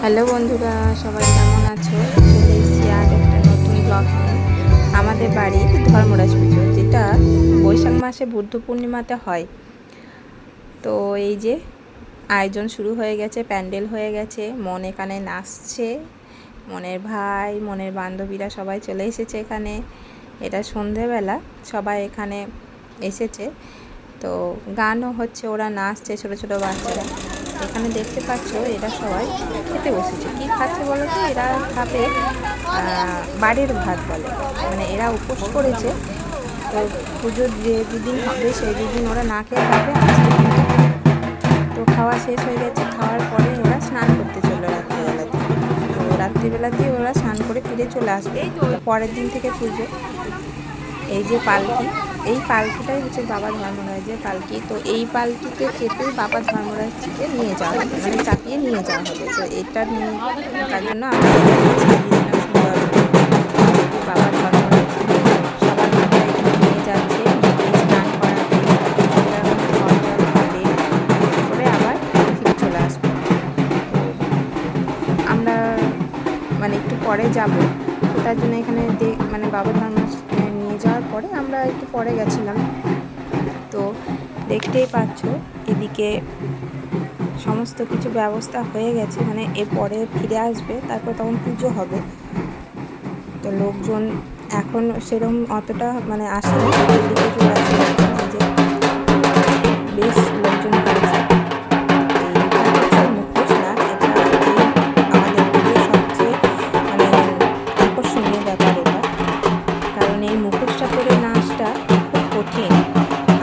Hello বন্ধুরা, সবাই কেমন আছো? চলে এসেছি আজ একটা নতুন ব্লগ নিয়ে। আমাদের বাড়ির ধর্মরাজ পুজো, যেটা বৈশাখ মাসে বুদ্ধ পূর্ণিমাতে হয়। তো এই যে আয়োজন শুরু হয়ে গেছে, প্যান্ডেল হয়ে গেছে, মন এখানে নাচছে, মনের ভাই, মনের বান্ধবীরা সবাই চলে এসেছে এখানে। এটা সন্ধেবেলা, সবাই এখানে এসেছে। তো গানও হচ্ছে, ওরা নাচছে, ছোটো ছোটো বাচ্চারা। এখানে দেখতে পাচ্ছ এরা সবাই খেতে বসেছে। কি খাচ্ছে বলো তো? এরা খাবে বাড়ির ভাত বলে, মানে এরা উপোস করেছে। তো পুজোর যে দুদিন হবে সেই দুদিন ওরা না খেয়ে খাবে। আজকে তো খাওয়া শেষ হয়ে গেছে। খাওয়ার পরে ওরা স্নান করতে চলো রাত্রিবেলাতে। তো রাত্রিবেলাতেই ওরা স্নান করে ফিরে চলে আসবে। তো পরের দিন থেকে পুজো। এই যে পালকি, এই পালকিটাই হচ্ছে বাবা ধর্মরাজের পালকি। তো এই পালকিতে চেপেই বাবা ধর্মরাজকে নিয়ে যাওয়া হবে, মানে চাপিয়ে নিয়ে যাওয়া হবে। তো এটা নিয়ে তার জন্য আমরা সাজিয়েছিলাম সুন্দর। বাবা ধর্মরাজ সবার মাথায় নিয়ে যাচ্ছে, নিয়ে স্নান করাবে, ওরা ফল টল খাবে, করে আবার ফিরে চলে আসবে। তো আমরা মানে একটু পরে যাব। তো তার জন্য এখানে মানে বাবা ধর্মরাজ নিয়ে যাওয়ার পরে আমরা একটু পরে গেছিলাম। তো দেখতেই পাচ্ছ এদিকে সমস্ত কিছু ব্যবস্থা হয়ে গেছে, মানে এরপরে ফিরে আসবে, তারপর তখন পুজো হবে। তো লোকজন এখন সেরকম অতটা মানে আসেনি, এদিকে চলে আসে যে বেশ লোকজন করেছে। এইটা হচ্ছে মুখোশ নাচ। এটা আমাদের পুজোর সবচেয়ে মানে আকর্ষণীয় ব্যাপার এটা, কারণ এই মুখোশটা পরে নাচটা খুব কঠিন।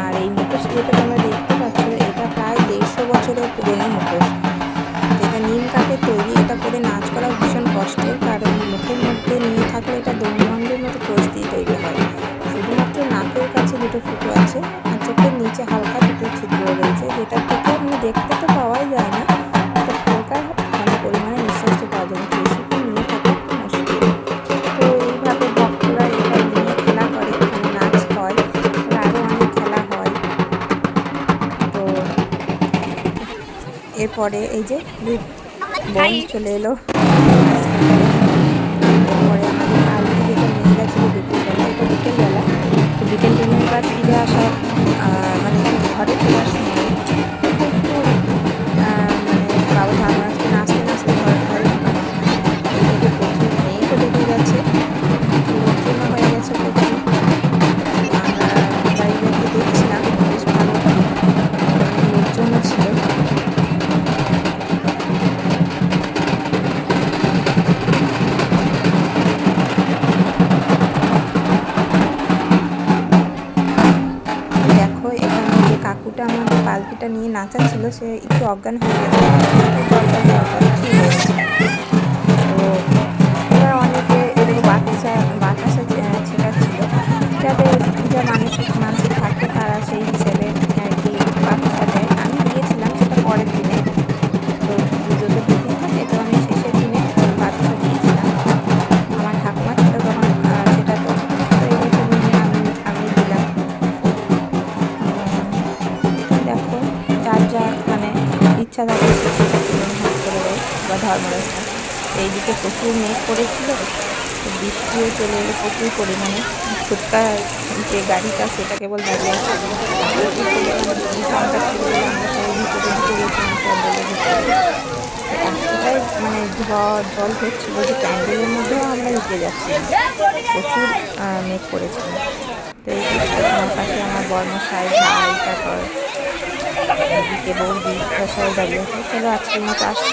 আর এই মুখোশ যেটা তোমরা দেখতে পাচ্ছ, এটা প্রায় 150 বছরের পুরনো মুখোশ, যেটা নিম কাঠের তৈরি। এটা পরে নাচ করা ভীষণ কষ্টের, কারণ মুখের মধ্যে নিয়ে থাকলে এটা দণ্ডের মতো পরিস্থিতি তৈরি হয়। শুধুমাত্র নাকের কাছে দুটো ফুটো আছে, আর চোখের নিচে হালকা দুটো ছিদ্র রয়েছে, যেটা থেকে মানে দেখতে তো পাওয়াই যায় না, তো হালকা মানে পরিমাণে নিঃশ্বাসটা পাওয়া যায়। বেশিক্ষণ নিয়ে থাকা একটু মুশকিল। তো এইভাবে ভক্তরা এটা নিয়ে খেলা করে, মানে নাচ হয়, আরও অনেক খেলা হয়। তো এরপরে এই যে বোন চলে এলো এরপরে আমাদের পালকি যেটা নিয়ে গেছিলো দুপুরবেলা, এটা বিকেলবেলা। তো বিকেল টাইমে এবার ফিরে আসা মানে ঘরে ফেরার সময় একটু মানে বাবা ধর্মরাজকে নাচতে নাচতে ঘরে ঘরে ঢোকানো হয়। এইদিকে প্রচুর মেঘও লেগে গেছে, লোকজনও হয়ে গেছে প্রচুর। আমরা বাইরে দেখছিলাম, বেশ ভালো লোকজনও ছিল। দেখো এখানে যে কাকুটা আমাদের পালকিটা নিয়ে নাচাচ্ছিল, সে একটু অজ্ঞান হয়ে গেছে, জলটা দেওয়ার পরে ঠিক হয়ে গেছে। তো এবার অনেকে এগুলো বাতাসা ছেটাচ্ছিল, যাদের যা মানসিক থাকে তারা সেই হিসেবে আর কি বাতাসা দেয়। আমি দিয়েছিলাম সেটা পরের দিনে। তো পুজো তো দুদিন থাকে, তো আমি শেষের দিনে বাতাসা দিয়েছিলাম। আমার ঠাকুমা ছিল তখন, সেটা তো এই বছর নিয়ে আমি দিলাম। দেখো যার যা মানে ইচ্ছা থাকে সেটা পূরণ করে দেয় বা ধর্মরাস্তা। এইদিকে প্রচুর মেঘ করেছিল, বৃষ্টিও চলে এলো প্রচুর পরিমাণে। ফুটকা যে গাড়িটা সেটা কেবল দাঁড়িয়ে আছে। আমরা সবাই ভিতরে ঢুকে গেছিলাম প্যান্ডেলের ভিতরে। এতটাই মানে জল হচ্ছিল যে প্যান্ডেলের মধ্যেও আমরা ঢুকে যাচ্ছিলাম, প্রচুর মেঘ করেছিলাম। তো এই আমার পাশে আমার বর্মশাই, ভাই, তারপর এদিকে বৌদি, সবাই দাঁড়িয়ে আছে। চলো আজকের মতো আসছি।